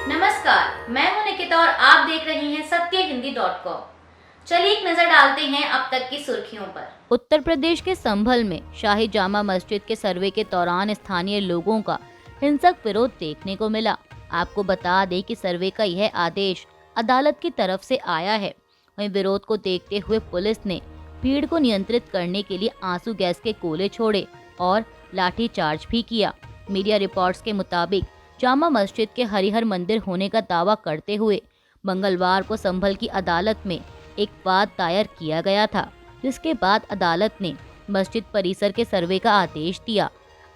नमस्कार, मैं हूं निकिता और आप देख रहे हैं सत्यहिंदी.com। चलिए एक नजर डालते हैं अब तक की सुर्खियों पर। उत्तर प्रदेश के संभल में शाही जामा मस्जिद के सर्वे के दौरान स्थानीय लोगों का हिंसक विरोध देखने को मिला। आपको बता दें कि सर्वे का यह आदेश अदालत की तरफ से आया है। वहीं विरोध को देखते हुए पुलिस ने भीड़ को नियंत्रित करने के लिए आंसू गैस के गोले छोड़े और लाठीचार्ज भी किया। मीडिया रिपोर्ट्स के मुताबिक जामा मस्जिद के हरिहर मंदिर होने का दावा करते हुए मंगलवार को संभल की अदालत में एक वाद दायर किया गया था, जिसके बाद अदालत ने मस्जिद परिसर के सर्वे का आदेश दिया।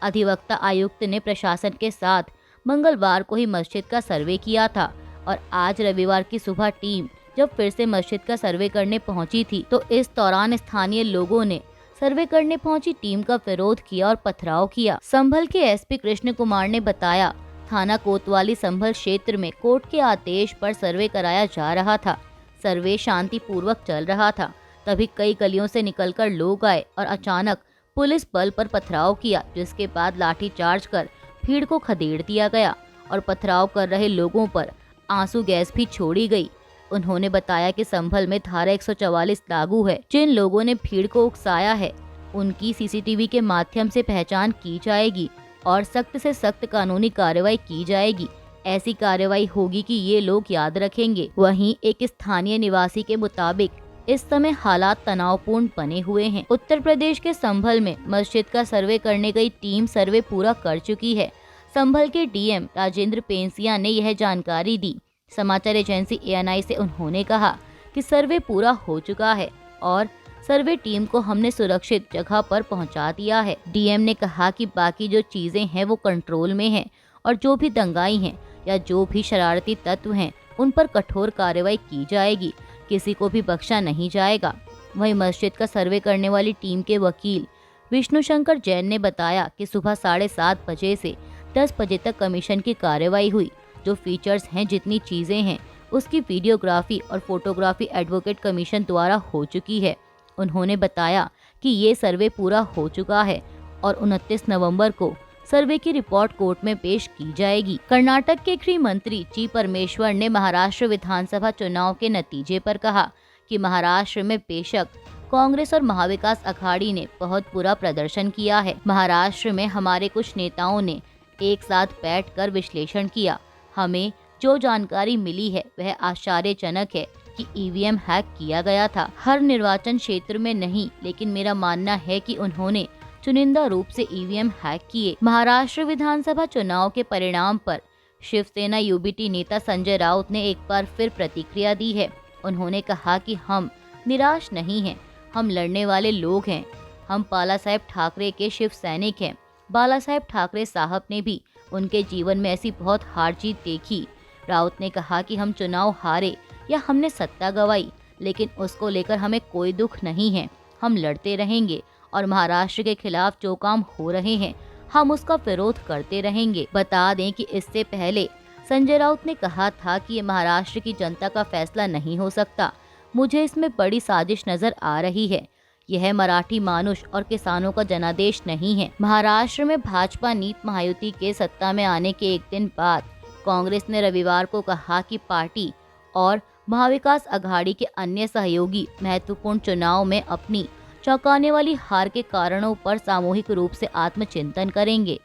अधिवक्ता आयुक्त ने प्रशासन के साथ मंगलवार को ही मस्जिद का सर्वे किया था और आज रविवार की सुबह टीम जब फिर से मस्जिद का सर्वे करने पहुंची थी तो इस दौरान स्थानीय लोगों ने सर्वे करने पहुंची टीम का विरोध किया और पथराव किया। संभल के एसपी कृष्ण कुमार ने बताया, थाना कोतवाली संभल क्षेत्र में कोर्ट के आदेश पर सर्वे कराया जा रहा था। सर्वे शांतिपूर्वक चल रहा था, तभी कई गलियों से निकलकर लोग आए और अचानक पुलिस बल पर पथराव किया, जिसके बाद लाठीचार्ज कर भीड़ को खदेड़ दिया गया और पथराव कर रहे लोगों पर आंसू गैस भी छोड़ी गई। उन्होंने बताया कि संभल में धारा 144 लागू है। जिन लोगों ने भीड़ को उकसाया है उनकी सीसीटीवी के माध्यम से पहचान की जाएगी और सख्त से सख्त कानूनी कार्रवाई की जाएगी। ऐसी कार्रवाई होगी कि ये लोग याद रखेंगे। वहीं एक स्थानीय निवासी के मुताबिक इस समय हालात तनावपूर्ण बने हुए हैं। उत्तर प्रदेश के संभल में मस्जिद का सर्वे करने गई टीम सर्वे पूरा कर चुकी है। संभल के डीएम राजेंद्र पेंसिया ने यह जानकारी दी। समाचार एजेंसी एएनआई से उन्होंने कहा कि सर्वे पूरा हो चुका है और सर्वे टीम को हमने सुरक्षित जगह पर पहुंचा दिया है। डीएम ने कहा कि बाकी जो चीजें हैं वो कंट्रोल में हैं और जो भी दंगाई हैं या जो भी शरारती तत्व हैं उन पर कठोर कार्रवाई की जाएगी, किसी को भी बख्शा नहीं जाएगा। वहीं मस्जिद का सर्वे करने वाली टीम के वकील विष्णु शंकर जैन ने बताया कि सुबह 7:30 बजे से 10 बजे तक कमीशन की कार्रवाई हुई। जो फीचर्स हैं, जितनी चीजें हैं, उसकी वीडियोग्राफी और फोटोग्राफी एडवोकेट कमीशन द्वारा हो चुकी है। उन्होंने बताया कि ये सर्वे पूरा हो चुका है और 29 नवंबर को सर्वे की रिपोर्ट कोर्ट में पेश की जाएगी। कर्नाटक के गृह मंत्री जी परमेश्वर ने महाराष्ट्र विधानसभा चुनाव के नतीजे पर कहा कि महाराष्ट्र में बेशक कांग्रेस और महाविकास अघाड़ी ने बहुत बुरा प्रदर्शन किया है। महाराष्ट्र में हमारे कुछ नेताओं ने एक साथ बैठकर विश्लेषण किया। हमें जो जानकारी मिली है वह आश्चर्यजनक है कि ईवीएम हैक किया गया था। हर निर्वाचन क्षेत्र में नहीं, लेकिन मेरा मानना है कि उन्होंने चुनिंदा रूप से ईवीएम हैक किए। महाराष्ट्र विधानसभा चुनाव के परिणाम पर शिवसेना यूबीटी नेता संजय राउत ने एक बार फिर प्रतिक्रिया दी है। उन्होंने कहा कि हम निराश नहीं हैं, हम लड़ने वाले लोग हैं। हम बाला साहेब ठाकरे के शिव सैनिक हैं। बाला साहेब ठाकरे साहब ने भी उनके जीवन में ऐसी बहुत हार जीत देखी। राउत ने कहा कि हम चुनाव हारे या हमने सत्ता गंवाई, लेकिन उसको लेकर हमें कोई दुख नहीं है। हम लड़ते रहेंगे और महाराष्ट्र के खिलाफ जो काम हो रहे हैं हम उसका विरोध करते रहेंगे। बता दें कि इससे पहले संजय राउत ने कहा था कि ये महाराष्ट्र की जनता का फैसला नहीं हो सकता। मुझे इसमें बड़ी साजिश नजर आ रही है। यह मराठी मानुष और किसानों का जनादेश नहीं है। महाराष्ट्र में भाजपा नीत महायुति के सत्ता में आने के एक दिन बाद कांग्रेस ने रविवार को कहा कि पार्टी और महाविकास अघाड़ी के अन्य सहयोगी महत्वपूर्ण चुनाव में अपनी चौंकाने वाली हार के कारणों पर सामूहिक रूप से आत्मचिंतन करेंगे।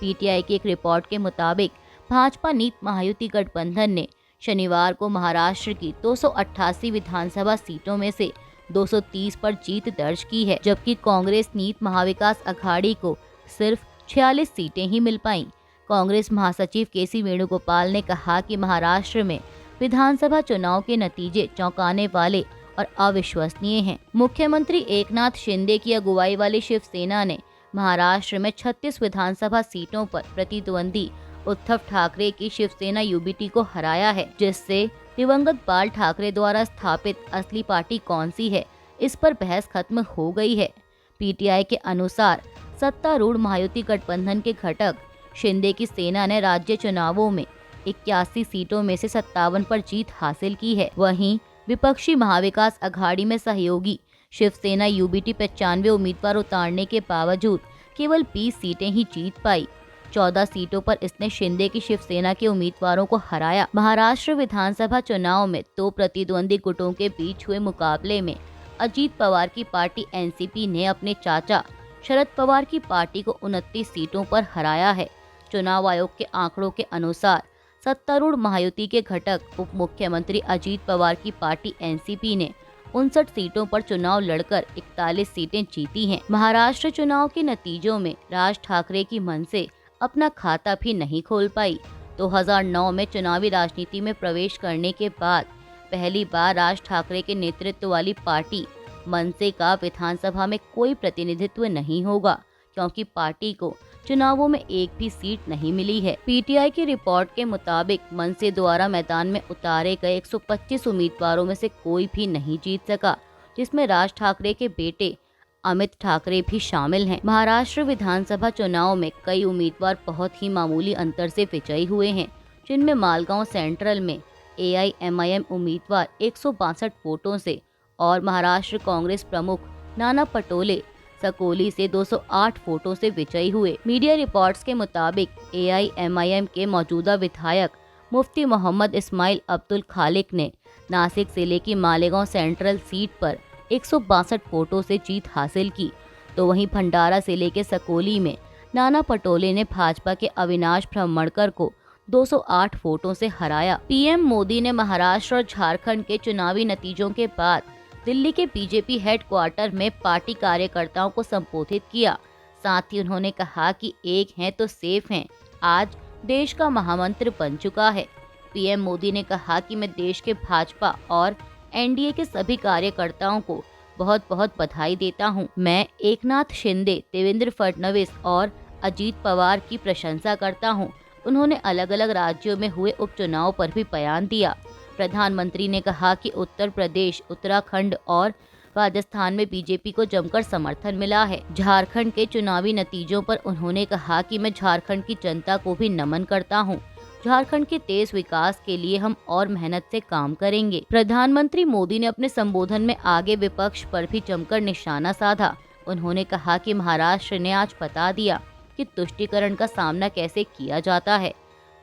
पीटीआई की एक रिपोर्ट के मुताबिक भाजपा नीत महायुति गठबंधन ने शनिवार को महाराष्ट्र की 288 विधानसभा सीटों में से 230 पर जीत दर्ज की है, जबकि कांग्रेस नीत महाविकास अघाड़ी को सिर्फ 46 सीटें ही मिल पाईं। कांग्रेस महासचिव केसी वेणुगोपाल ने कहा कि महाराष्ट्र में विधानसभा चुनाव के नतीजे चौंकाने वाले और अविश्वसनीय हैं। मुख्यमंत्री एकनाथ शिंदे की अगुवाई वाली शिवसेना ने महाराष्ट्र में 36 विधानसभा सीटों पर प्रतिद्वंदी उद्धव ठाकरे की शिवसेना यूबीटी को हराया है, जिससे दिवंगत बाल ठाकरे द्वारा स्थापित असली पार्टी कौन सी है, इस पर बहस खत्म हो गई है। पीटीआई के अनुसार सत्तारूढ़ महायुति गठबंधन के घटक शिंदे की सेना ने राज्य चुनावों में 81 सीटों में से 57 पर जीत हासिल की है। वहीं विपक्षी महाविकास अघाड़ी में सहयोगी शिवसेना यूबीटी 95 उम्मीदवार उतारने के बावजूद केवल 20 सीटें ही जीत पाई। 14 सीटों पर इसने शिंदे की शिवसेना के उम्मीदवारों को हराया। महाराष्ट्र विधानसभा चुनाव में 2 प्रतिद्वंदी गुटों के बीच हुए मुकाबले में अजीत पवार की पार्टी एनसीपी ने अपने चाचा शरद पवार की पार्टी को 29 सीटों पर हराया है। चुनाव आयोग के आंकड़ों के अनुसार सत्तारूढ़ महायुति के घटक उप मुख्यमंत्री अजीत पवार की पार्टी एनसीपी ने 59 सीटों पर चुनाव लड़कर 41 सीटें जीती हैं। महाराष्ट्र चुनाव के नतीजों में राज ठाकरे की मनसे अपना खाता भी नहीं खोल पाई। 2009 में चुनावी राजनीति में प्रवेश करने के बाद पहली बार राज ठाकरे के नेतृत्व वाली पार्टी मनसे का विधानसभा में कोई प्रतिनिधित्व नहीं होगा, क्योंकि पार्टी को चुनावों में एक भी सीट नहीं मिली है। पीटीआई की रिपोर्ट के मुताबिक मनसे द्वारा मैदान में उतारे गए 125 उम्मीदवारों में से कोई भी नहीं जीत सका, जिसमें राज ठाकरे के बेटे अमित ठाकरे भी शामिल हैं। महाराष्ट्र विधानसभा चुनाव में कई उम्मीदवार बहुत ही मामूली अंतर से विजयी हुए हैं, जिनमें मालगांव सेंट्रल में AIMIM उम्मीदवार 162 वोटों से और महाराष्ट्र कांग्रेस प्रमुख नाना पटोले सकोली से 208 वोटों से विजयी हुए। मीडिया रिपोर्ट्स के मुताबिक AIMIM के मौजूदा विधायक मुफ्ती मोहम्मद इस्माइल अब्दुल खालिक ने नासिक जिले की मालेगांव सेंट्रल सीट पर 162 वोटों से जीत हासिल की, तो वहीं भंडारा जिले के सकोली में नाना पटोले ने भाजपा के अविनाश ब्रह्मणकर को 208 वोटों से हराया। पीएम मोदी ने महाराष्ट्र और झारखंड के चुनावी नतीजों के बाद दिल्ली के बीजेपी हेडक्वार्टर में पार्टी कार्यकर्ताओं को संबोधित किया। साथ ही उन्होंने कहा कि एक हैं तो सेफ हैं आज देश का महामंत्र बन चुका है। पीएम मोदी ने कहा कि मैं देश के भाजपा और एनडीए के सभी कार्यकर्ताओं को बहुत बहुत बधाई देता हूं। मैं एकनाथ शिंदे, देवेंद्र फडणवीस और अजीत पवार की प्रशंसा करता हूं। उन्होंने अलग अलग राज्यों में हुए उपचुनाव पर भी बयान दिया। प्रधानमंत्री ने कहा कि उत्तर प्रदेश, उत्तराखंड और राजस्थान में बीजेपी को जमकर समर्थन मिला है। झारखंड के चुनावी नतीजों पर उन्होंने कहा कि मैं झारखंड की जनता को भी नमन करता हूं। झारखंड के तेज विकास के लिए हम और मेहनत से काम करेंगे। प्रधानमंत्री मोदी ने अपने संबोधन में आगे विपक्ष पर भी जमकर निशाना साधा। उन्होंने कहा कि महाराष्ट्र ने आज बता दिया कि तुष्टीकरण का सामना कैसे किया जाता है।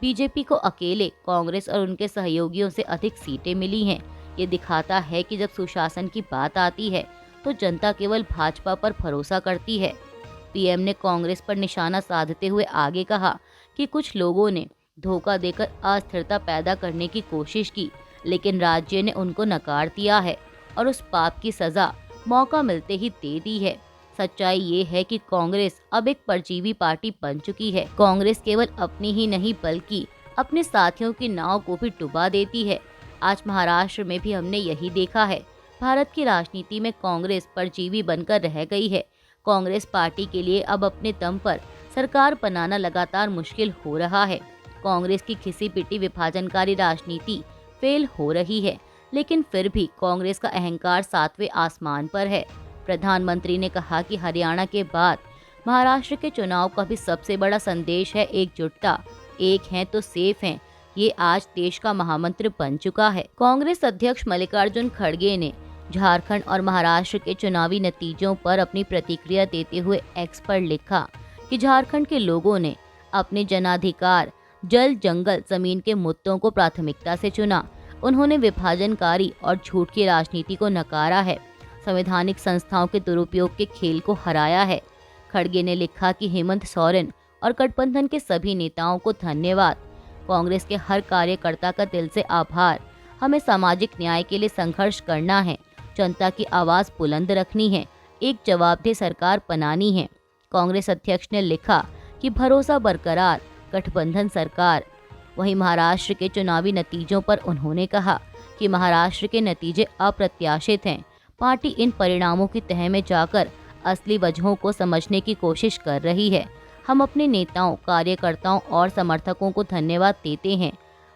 बीजेपी को अकेले कांग्रेस और उनके सहयोगियों से अधिक सीटें मिली हैं। ये दिखाता है कि जब सुशासन की बात आती है तो जनता केवल भाजपा पर भरोसा करती है। पीएम ने कांग्रेस पर निशाना साधते हुए आगे कहा कि कुछ लोगों ने धोखा देकर अस्थिरता पैदा करने की कोशिश की, लेकिन राज्य ने उनको नकार दिया है और उस पाप की सजा मौका मिलते ही दे दी है। सच्चाई ये है कि कांग्रेस अब एक परजीवी पार्टी बन चुकी है। कांग्रेस केवल अपनी ही नहीं बल्कि अपने साथियों की नाव को भी डुबा देती है। आज महाराष्ट्र में भी हमने यही देखा है। भारत की राजनीति में कांग्रेस परजीवी बनकर रह गई है। कांग्रेस पार्टी के लिए अब अपने दम पर सरकार बनाना लगातार मुश्किल हो रहा है। कांग्रेस की घिसी पिटी विभाजनकारी राजनीति फेल हो रही है, लेकिन फिर भी कांग्रेस का अहंकार 7वें आसमान पर है। प्रधानमंत्री ने कहा कि हरियाणा के बाद महाराष्ट्र के चुनाव का भी सबसे बड़ा संदेश है एकजुटता। एक हैं तो सेफ हैं, ये आज देश का महामंत्र बन चुका है। कांग्रेस अध्यक्ष मल्लिकार्जुन खड़गे ने झारखंड और महाराष्ट्र के चुनावी नतीजों पर अपनी प्रतिक्रिया देते हुए एक्स पर लिखा कि झारखंड के लोगों ने अपने जनाधिकार, जल जंगल, जमीन के मुद्दों को प्राथमिकता से चुना। उन्होंने विभाजनकारी और झूठ की राजनीति को नकारा है, संवैधानिक संस्थाओं के दुरुपयोग के खेल को हराया है। खड़गे ने लिखा कि हेमंत सोरेन और गठबंधन के सभी नेताओं को धन्यवाद। कांग्रेस के हर कार्यकर्ता का दिल से आभार। हमें सामाजिक न्याय के लिए संघर्ष करना है, जनता की आवाज बुलंद रखनी है, एक जवाबदेह सरकार बनानी है। कांग्रेस अध्यक्ष ने लिखा कि भरोसा बरकरार, गठबंधन सरकार। वहीं महाराष्ट्र के चुनावी नतीजों पर उन्होंने कहा कि महाराष्ट्र के नतीजे अप्रत्याशित हैं। पार्टी इन परिणामों की तह में जाकर असली वजहों को समझने की कोशिश कर रही है। हम अपने नेताओं, कार्यकर्ताओं और समर्थकों को धन्यवाद देते हैं।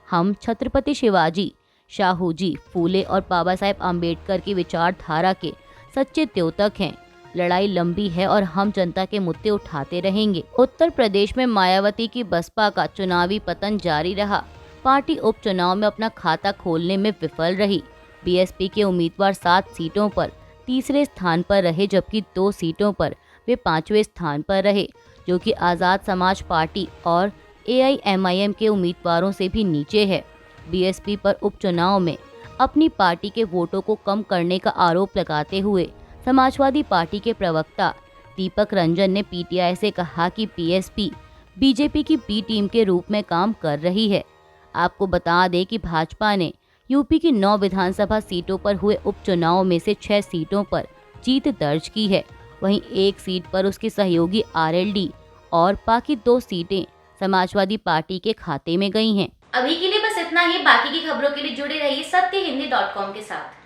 हम छत्रपति शिवाजी, शाहू जी, फूले और बाबा साहेब आम्बेडकर की विचारधारा के सच्चे द्योतक हैं। लड़ाई लंबी है और हम जनता के मुद्दे उठाते रहेंगे। उत्तर प्रदेश में मायावती की बसपा का चुनावी पतन जारी रहा। पार्टी उपचुनाव में अपना खाता खोलने में विफल रही। बीएसपी के उम्मीदवार 7 सीटों पर तीसरे स्थान पर रहे, जबकि 2 सीटों पर वे 5वें स्थान पर रहे। जो कि आज़ाद समाज पार्टी और AIMIM के उम्मीदवारों से भी नीचे है। बीएसपी पर उपचुनाव में अपनी पार्टी के वोटों को कम करने का आरोप लगाते हुए समाजवादी पार्टी के प्रवक्ता दीपक रंजन ने पीटीआई से कहा कि बीएसपी बीजेपी की बी टीम के रूप में काम कर रही है। आपको बता दें कि भाजपा ने यूपी की 9 विधानसभा सीटों पर हुए उपचुनाव में से 6 सीटों पर जीत दर्ज की है। वहीं एक सीट पर उसके सहयोगी आरएलडी और बाकी 2 सीटें समाजवादी पार्टी के खाते में गई हैं। अभी के लिए बस इतना ही। बाकी की खबरों के लिए जुड़े रहिए सत्यहिंदी.com के साथ।